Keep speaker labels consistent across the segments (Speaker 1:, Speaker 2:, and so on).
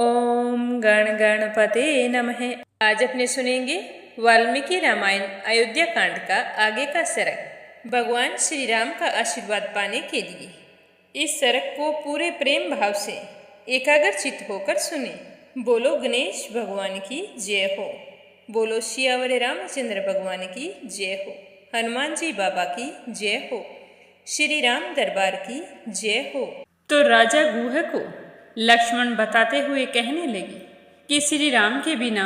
Speaker 1: ओम गण गणपते नमः। आज अपने सुनेंगे वाल्मीकि रामायण अयोध्या कांड का आगे का सरक। भगवान श्री राम का आशीर्वाद पाने के लिए इस सरक को पूरे प्रेम भाव से एकाग्रचित्त होकर सुने। बोलो गणेश भगवान की जय हो। बोलो सियावर रामचंद्र भगवान की जय हो। हनुमान जी बाबा की जय हो। श्री राम दरबार की जय हो। तो राजा गुह को लक्ष्मण बताते हुए कहने लगे कि श्री राम के बिना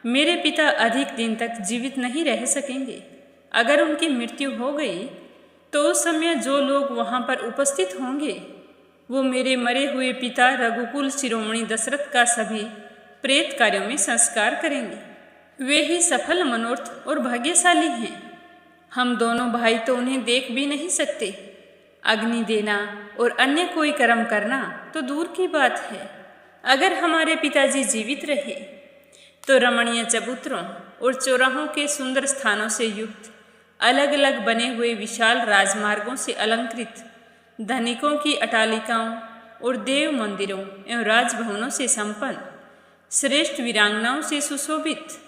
Speaker 1: मेरे पिता अधिक दिन तक जीवित नहीं रह सकेंगे। अगर उनकी मृत्यु हो गई तो उस समय जो लोग वहाँ पर उपस्थित होंगे वो मेरे मरे हुए पिता रघुकुल शिरोमणि दशरथ का सभी प्रेत कार्यों में संस्कार करेंगे। वे ही सफल मनोरथ और भाग्यशाली हैं। हम दोनों भाई तो उन्हें देख भी नहीं सकते। अग्नि देना और अन्य कोई कर्म करना तो दूर की बात है। अगर हमारे पिताजी जीवित रहे तो रमणीय चबूतरों और चौराहों के सुंदर स्थानों से युक्त अलग अलग बने हुए विशाल राजमार्गों से अलंकृत धनिकों की अटालिकाओं और देव मंदिरों एवं राजभवनों से संपन्न श्रेष्ठ वीरांगनाओं से सुशोभित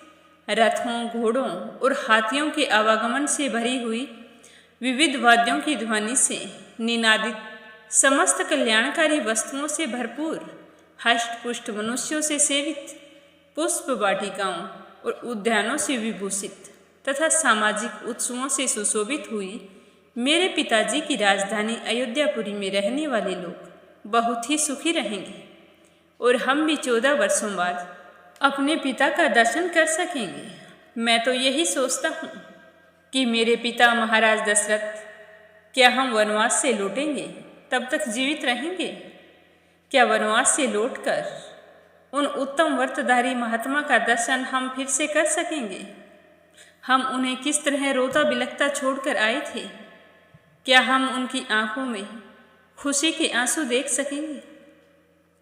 Speaker 1: रथों, घोड़ों और हाथियों के आवागमन से भरी हुई विविध वाद्यों की ध्वनि से निनादित समस्त कल्याणकारी वस्तुओं से भरपूर हष्ट पुष्ट मनुष्यों से सेवित पुष्प वाटिकाओं और उद्यानों से विभूषित तथा सामाजिक उत्सवों से सुशोभित हुई मेरे पिताजी की राजधानी अयोध्यापुरी में रहने वाले लोग बहुत ही सुखी रहेंगे और हम भी 14 वर्षों बाद अपने पिता का दर्शन कर सकेंगे। मैं तो यही सोचता हूँ कि मेरे पिता महाराज दशरथ, क्या हम वनवास से लौटेंगे तब तक जीवित रहेंगे? क्या वनवास से लौटकर उन उत्तम व्रतधारी महात्मा का दर्शन हम फिर से कर सकेंगे? हम उन्हें किस तरह रोता बिलखता छोड़कर आए थे, क्या हम उनकी आंखों में खुशी के आंसू देख सकेंगे?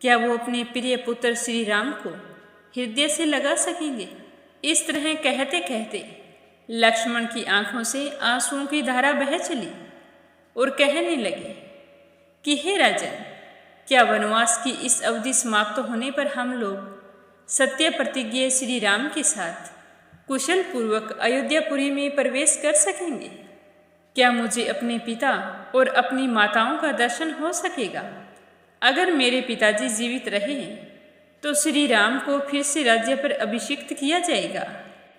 Speaker 1: क्या वो अपने प्रिय पुत्र श्री राम को हृदय से लगा सकेंगे? इस तरह कहते कहते लक्ष्मण की आंखों से आंसुओं की धारा बह चली और कहने लगे कि हे राजन, क्या वनवास की इस अवधि समाप्त होने पर हम लोग सत्य प्रतिज्ञ श्री राम के साथ कुशल पूर्वक अयोध्यापुरी में प्रवेश कर सकेंगे? क्या मुझे अपने पिता और अपनी माताओं का दर्शन हो सकेगा? अगर मेरे पिताजी जीवित रहे तो श्री राम को फिर से राज्य पर अभिषिक्त किया जाएगा।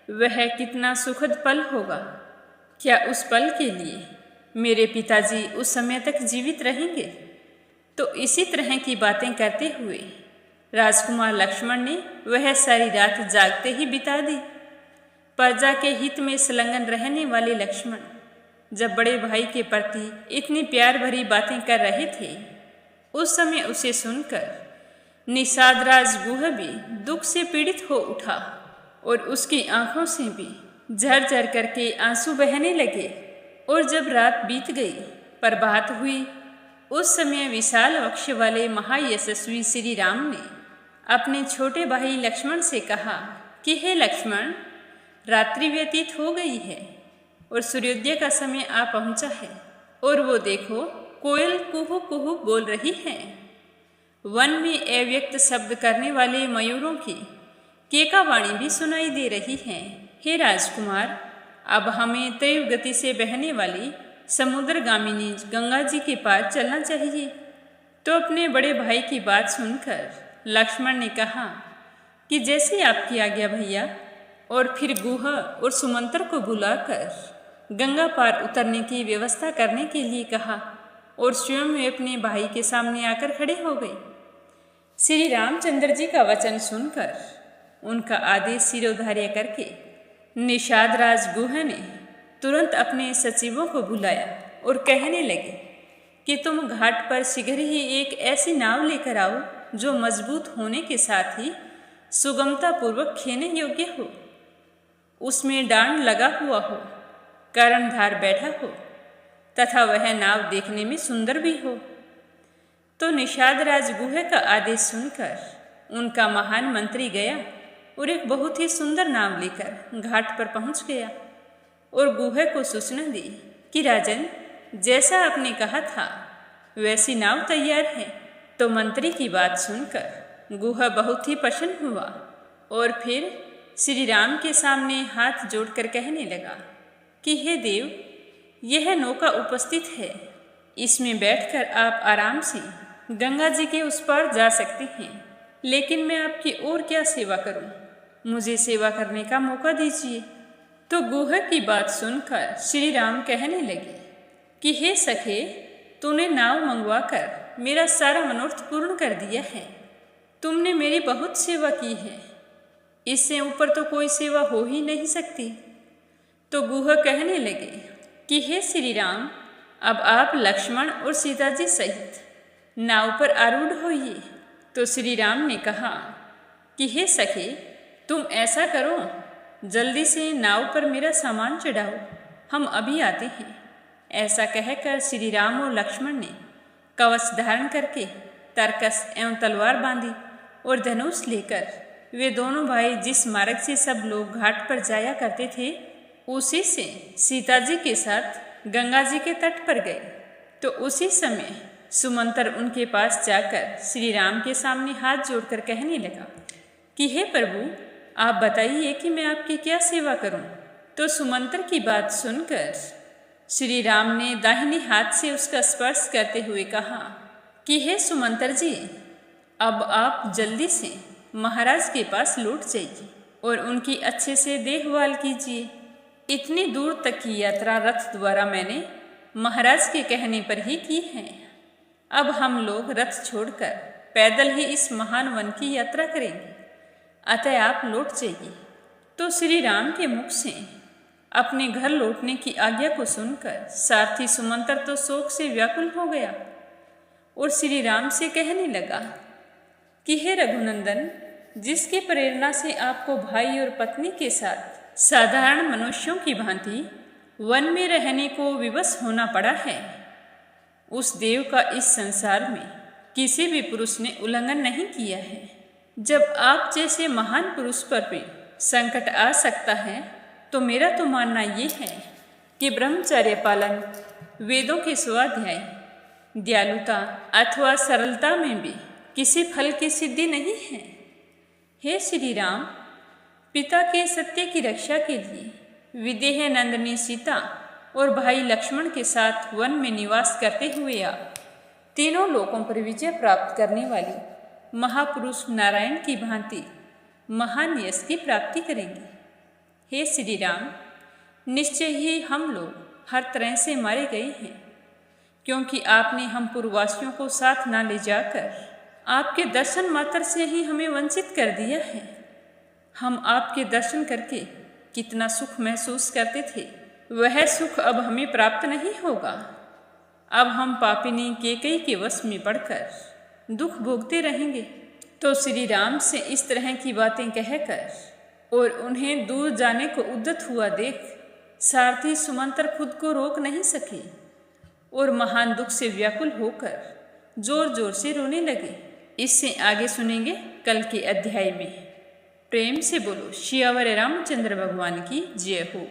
Speaker 1: वह कितना सुखद पल होगा। क्या उस पल के लिए मेरे पिताजी उस समय तक जीवित रहेंगे? तो इसी तरह की बातें करते हुए राजकुमार लक्ष्मण ने वह सारी रात जागते ही बिता दी। प्रजा के हित में संलग्न रहने वाले लक्ष्मण जब बड़े भाई के प्रति इतनी प्यार भरी बातें कर रहे थे, उस समय उसे सुनकर निषादराज गुह भी दुख से पीड़ित हो उठा और उसकी आंखों से भी झरझर करके आंसू बहने लगे। और जब रात बीत गई, प्रभात हुई, उस समय विशाल वक्ष वाले महायशस्वी श्री राम ने अपने छोटे भाई लक्ष्मण से कहा कि हे लक्ष्मण, रात्रि व्यतीत हो गई है और सूर्योदय का समय आ पहुंचा है। और वो देखो, कोयल कुहू कुहू बोल रही है। वन में अव्यक्त शब्द करने वाले मयूरों की केकावाणी भी सुनाई दे रही है। हे राजकुमार, अब हमें तीव्र गति से बहने वाली समुद्रगामिनी गंगा जी के पार चलना चाहिए। तो अपने बड़े भाई की बात सुनकर लक्ष्मण ने कहा कि जैसी आपकी आज्ञा भैया। और फिर गुह और सुमंत्र को बुलाकर गंगा पार उतरने की व्यवस्था करने के लिए कहा और स्वयं वे अपने भाई के सामने आकर खड़े हो गए। श्री रामचंद्र जी का वचन सुनकर उनका आदेश शिरोधार्य करके निषादराज गुह ने तुरंत अपने सचिवों को बुलाया और कहने लगे कि तुम घाट पर शीघ्र ही एक ऐसी नाव लेकर आओ जो मजबूत होने के साथ ही सुगमता पूर्वक खेने योग्य हो, उसमें डांड लगा हुआ हो, कर्णधार बैठा हो तथा वह नाव देखने में सुंदर भी हो। तो निषादराज गुह का आदेश सुनकर उनका महान मंत्री गया और एक बहुत ही सुंदर नाव लेकर घाट पर पहुंच गया और गुह को सूचना दी कि राजन, जैसा आपने कहा था वैसी नाव तैयार है। तो मंत्री की बात सुनकर गुहा बहुत ही प्रसन्न हुआ और फिर श्री राम के सामने हाथ जोड़कर कहने लगा कि हे देव, यह नौका उपस्थित है, इसमें बैठकर आप आराम से गंगा जी के उस पार जा सकते हैं। लेकिन मैं आपकी और क्या सेवा करूं? मुझे सेवा करने का मौका दीजिए। तो गुहा की बात सुनकर श्री राम कहने लगे कि हे सखे, तूने नाव मंगवाकर मेरा सारा मनोरथ पूर्ण कर दिया है। तुमने मेरी बहुत सेवा की है, इससे ऊपर तो कोई सेवा हो ही नहीं सकती। तो गुहा कहने लगे कि हे श्री राम, अब आप लक्ष्मण और सीता जी सहित नाव पर आरूढ़ होइए। तो श्री राम ने कहा कि हे सखे, तुम ऐसा करो, जल्दी से नाव पर मेरा सामान चढ़ाओ, हम अभी आते हैं। ऐसा कहकर श्री राम और लक्ष्मण ने कवच धारण करके तरकस एवं तलवार बांधी और धनुष लेकर वे दोनों भाई जिस मार्ग से सब लोग घाट पर जाया करते थे, उसी से सीता जी के साथ गंगा जी के तट पर गए। तो उसी समय सुमंतर उनके पास जाकर श्री राम के सामने हाथ जोड़कर कहने लगा कि हे प्रभु, आप बताइए कि मैं आपकी क्या सेवा करूं। तो सुमंतर की बात सुनकर श्री राम ने दाहिने हाथ से उसका स्पर्श करते हुए कहा कि हे सुमंतर जी, अब आप जल्दी से महाराज के पास लौट जाइए और उनकी अच्छे से देखभाल कीजिए। इतनी दूर तक की यात्रा रथ द्वारा मैंने महाराज के कहने पर ही की है। अब हम लोग रथ छोड़कर पैदल ही इस महान वन की यात्रा करेंगे, अतः आप लौट जाइए। तो श्री राम के मुख से अपने घर लौटने की आज्ञा को सुनकर सारथी सुमंतर तो शोक से व्याकुल हो गया और श्री राम से कहने लगा कि हे रघुनंदन, जिसकी प्रेरणा से आपको भाई और पत्नी के साथ साधारण मनुष्यों की भांति वन में रहने को विवश होना पड़ा है, उस देव का इस संसार में किसी भी पुरुष ने उल्लंघन नहीं किया है। जब आप जैसे महान पुरुष पर भी संकट आ सकता है, तो मेरा तो मानना ये है कि ब्रह्मचर्य पालन, वेदों के स्वाध्याय, दयालुता अथवा सरलता में भी किसी फल की सिद्धि नहीं है। हे श्री राम, पिता के सत्य की रक्षा के लिए विदेह नंदिनी सीता और भाई लक्ष्मण के साथ वन में निवास करते हुए आप तीनों लोकों पर विजय प्राप्त करने वाली महापुरुष नारायण की भांति महान यश की प्राप्ति करेंगे। हे श्री राम, निश्चय ही हम लोग हर तरह से मारे गए हैं, क्योंकि आपने हम पूर्ववासियों को साथ न ले जाकर आपके दर्शन मात्र से ही हमें वंचित कर दिया है। हम आपके दर्शन करके कितना सुख महसूस करते थे, वह सुख अब हमें प्राप्त नहीं होगा। अब हम पापिनी कैकेयी के वश में पड़कर दुख भोगते रहेंगे। तो श्री राम से इस तरह की बातें कहकर और उन्हें दूर जाने को उद्यत हुआ देख सारथी सुमंतर खुद को रोक नहीं सके और महान दुख से व्याकुल होकर जोर जोर से रोने लगे। इससे आगे सुनेंगे कल के अध्याय में। प्रेम से बोलो सियावर रामचंद्र भगवान की जय हो।